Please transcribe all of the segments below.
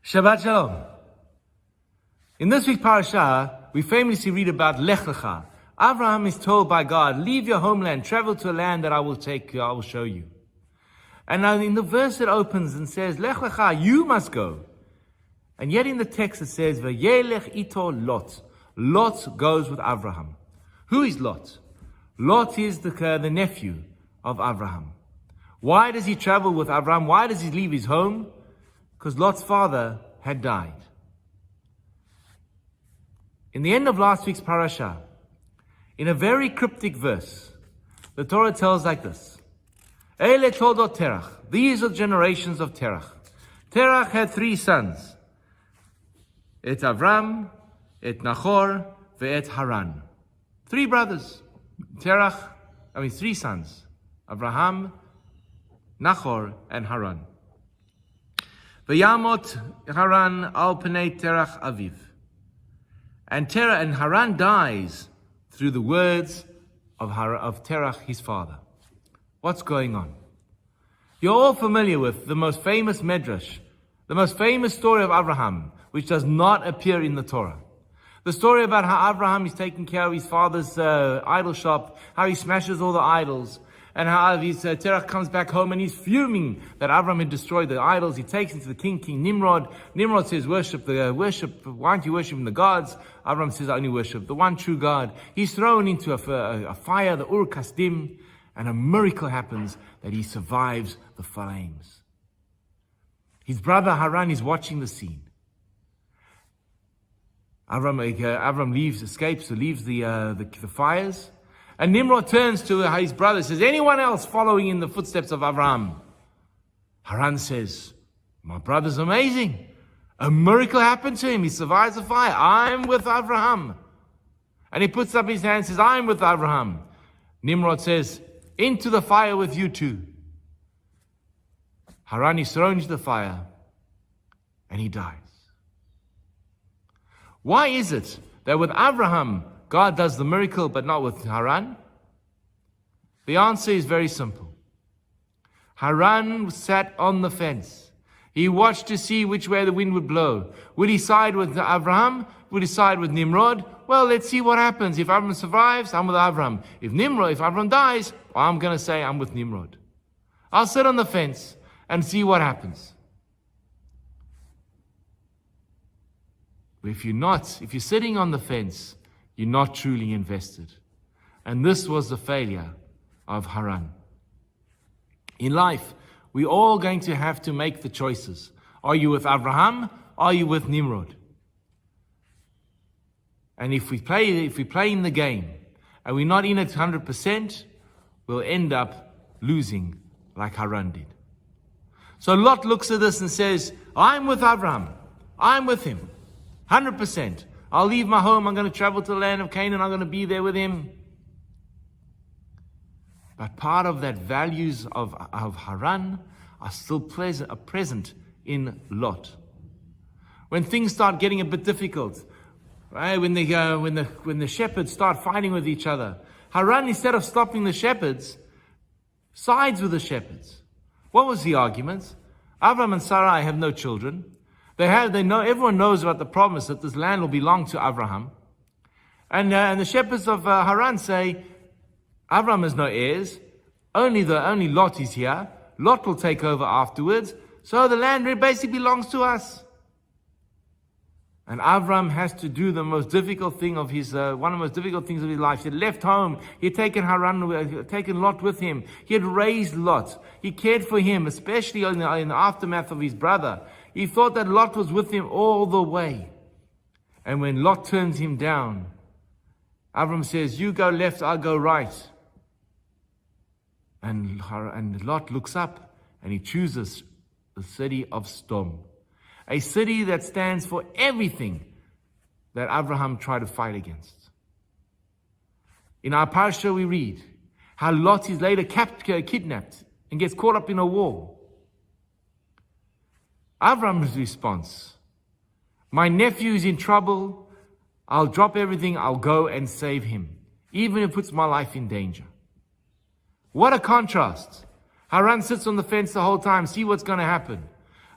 Shabbat Shalom. In this week's parasha, we famously read about Lech Lecha. Abraham is told by God, leave your homeland, travel to a land that I will show you. And now in the verse it opens and says, Lech Lecha, you must go. And yet in the text it says, Vayelech ito Lot. Lot goes with Abraham. Who is Lot? Lot is the nephew of Abraham. Why does he travel with Abraham? Why does he leave his home? Because Lot's father had died. In the end of last week's parasha, in a very cryptic verse, the Torah tells like this: Eile toldot Terach. These are generations of Terach. Terach had 3 sons: Et Avram, Et Nachor, ve'et Haran. 3 brothers. 3 sons: Abraham, Nachor, and Haran. V'yamot Haran al penei Terach aviv. And Haran dies through the words of Terach, his father. What's going on? You're all familiar with the most famous medrash, the most famous story of Abraham, which does not appear in the Torah. The story about how Abraham is taking care of his father's idol shop, how he smashes all the idols, and how Terach comes back home and he's fuming that Abraham had destroyed the idols. He takes him to the king Nimrod. Nimrod says, why aren't you worshiping the gods? Abraham says, I only worship the one true God. He's thrown into a fire, the Ur Kasdim, and a miracle happens that he survives the flames. His brother Haran is watching the scene. Abraham leaves the fires. And Nimrod turns to his brother and says, anyone else following in the footsteps of Abraham? Haran says, my brother's amazing. A miracle happened to him. He survives the fire. I'm with Abraham. And he puts up his hand and says, I'm with Abraham. Nimrod says, into the fire with you too. Haran is thrown into the fire and he dies. Why is it that with Abraham, God does the miracle, but not with Haran? The answer is very simple. Haran sat on the fence. He watched to see which way the wind would blow. Would he side with Abraham? Would he side with Nimrod? Well, let's see what happens. If Abraham survives, I'm with Abraham. If Abraham dies, I'm going to say I'm with Nimrod. I'll sit on the fence and see what happens. If you're sitting on the fence, you're not truly invested. And this was the failure of Haran. In life, we're all going to have to make the choices. Are you with Abraham? Are you with Nimrod? And if we play in the game and we're not in it 100%, we'll end up losing like Haran did. So Lot looks at this and says, I'm with Abraham. I'm with him. 100%. I'll leave my home. I'm going to travel to the land of Canaan. I'm going to be there with him. But part of that values of Haran are still present in Lot. When things start getting a bit difficult, right? When the shepherds start fighting with each other, Haran, instead of stopping the shepherds, sides with the shepherds. What was the argument? Abraham and Sarai have no children. Everyone knows about the promise that this land will belong to Abraham. And the shepherds of Haran say, Abraham has no heirs. Only Lot is here. Lot will take over afterwards. So the land basically belongs to us. And Abraham has to do the most difficult thing of his, one of the most difficult things of his life. He had left home. He had taken Lot with him. He had raised Lot. He cared for him, especially in the aftermath of his brother. He thought that Lot was with him all the way. And when Lot turns him down, Abraham says, you go left, I'll go right. And Lot looks up and he chooses the city of Sodom. A city that stands for everything that Abraham tried to fight against. In our parsha we read how Lot is later kidnapped and gets caught up in a war. Abraham's response, my nephew is in trouble, I'll drop everything, I'll go and save him, even if it puts my life in danger. What a contrast. Haran sits on the fence the whole time, see what's going to happen.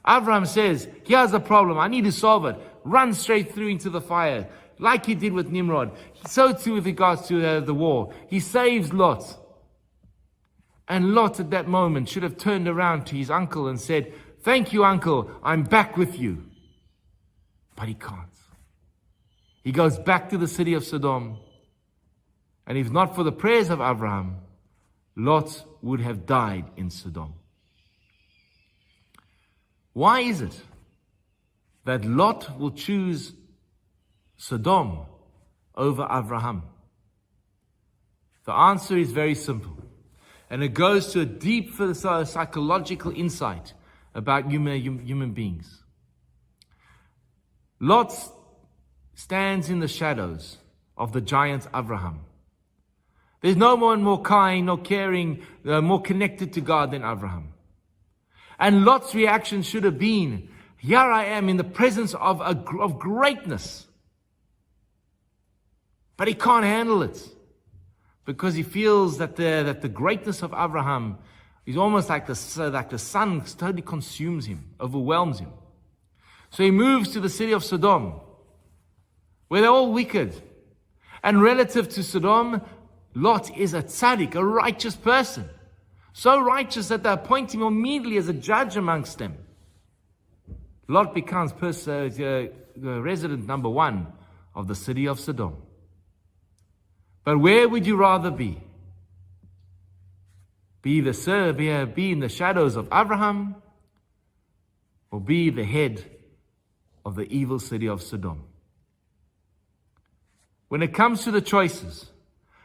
Avraham says, here's the problem, I need to solve it. Run straight through into the fire, like he did with Nimrod. So too with regards to the war. He saves Lot. And Lot at that moment should have turned around to his uncle and said, thank you, uncle, I'm back with you. But he can't. He goes back to the city of Sodom. And if not for the prayers of Abraham, Lot would have died in Sodom. Why is it that Lot will choose Sodom over Abraham? The answer is very simple. And it goes to a deep psychological insight about human beings. Lot stands in the shadows of the giant Abraham. There's no one more kind, more caring, more connected to God than Abraham. And Lot's reaction should have been, here I am in the presence of greatness. But he can't handle it. Because he feels that the greatness of Abraham is almost like the sun totally consumes him, overwhelms him. So he moves to the city of Sodom, where they're all wicked. And relative to Sodom, Lot is a tzaddik, a righteous person. So righteous that they appoint him immediately as a judge amongst them. Lot becomes resident number 1 of the city of Sodom. But where would you rather be? Be in the shadows of Abraham, or be the head of the evil city of Sodom? When it comes to the choices,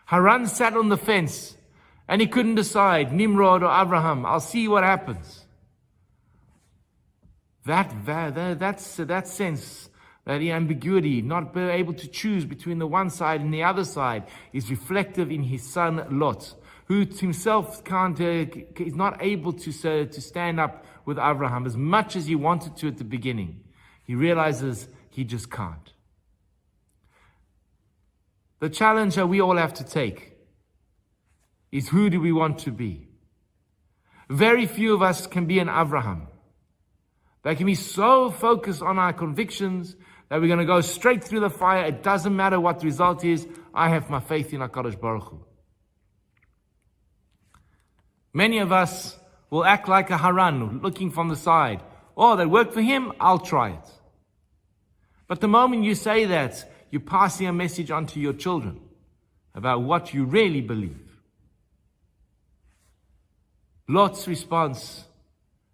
Haran sat on the fence and he couldn't decide, Nimrod or Abraham. I'll see what happens. That sense, that ambiguity, not being able to choose between the one side and the other side, is reflective in his son Lot, who himself is not able to stand up with Abraham as much as he wanted to at the beginning. He realizes he just can't. The challenge that we all have to take is, who do we want to be? Very few of us can be an Abraham. They can be so focused on our convictions that we're going to go straight through the fire. It doesn't matter what the result is. I have my faith in HaKadosh Baruch Hu. Many of us will act like a Haran, looking from the side. Oh, that worked for him, I'll try it. But the moment you say that, you're passing a message on to your children about what you really believe. Lot's response,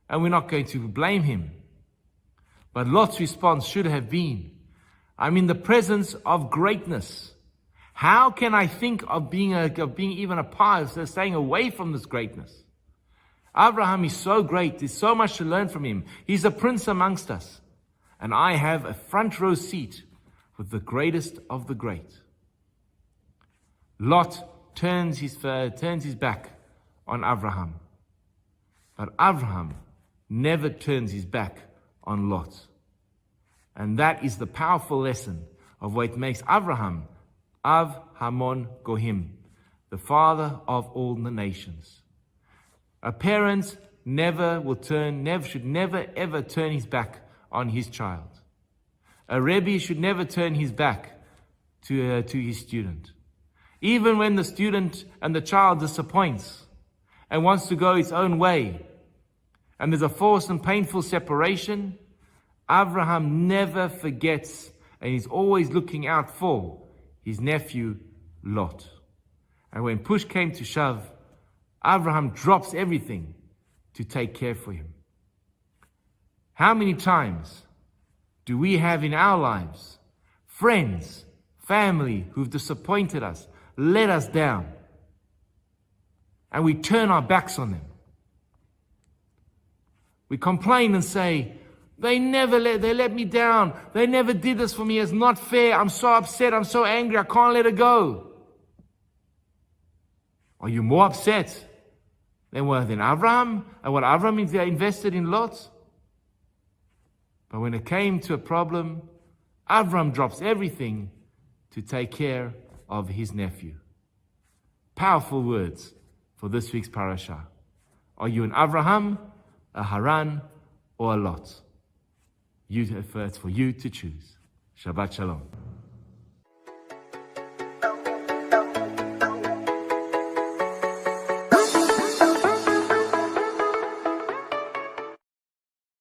and we're not going to blame him, but Lot's response should have been, I'm in the presence of greatness. How can I think of being even a part of staying away from this greatness? Abraham is so great. There's so much to learn from him. He's a prince amongst us. And I have a front row seat with the greatest of the great. Lot turns his back on Abraham. But Abraham never turns his back on Lot. And that is the powerful lesson of what makes Abraham Av Hamon Gohim, the father of all the nations. A parent should never ever turn his back on his child. A Rabbi should never turn his back to his student. Even when the student and the child disappoints and wants to go its own way, and there's a forced and painful separation, Abraham never forgets, and he's always looking out for his nephew Lot. And when push came to shove, Abraham drops everything to take care for him. How many times do we have in our lives friends, family who've disappointed us, let us down, and we turn our backs on them? We complain and say, they let me down. They never did this for me. It's not fair. I'm so upset. I'm so angry. I can't let it go. Are you more upset than Abraham and what Abraham invested in Lot? But when it came to a problem, Abraham drops everything to take care of his nephew. Powerful words for this week's parasha. Are you an Avraham, a Haran, or a Lot? It's for you to choose. Shabbat Shalom.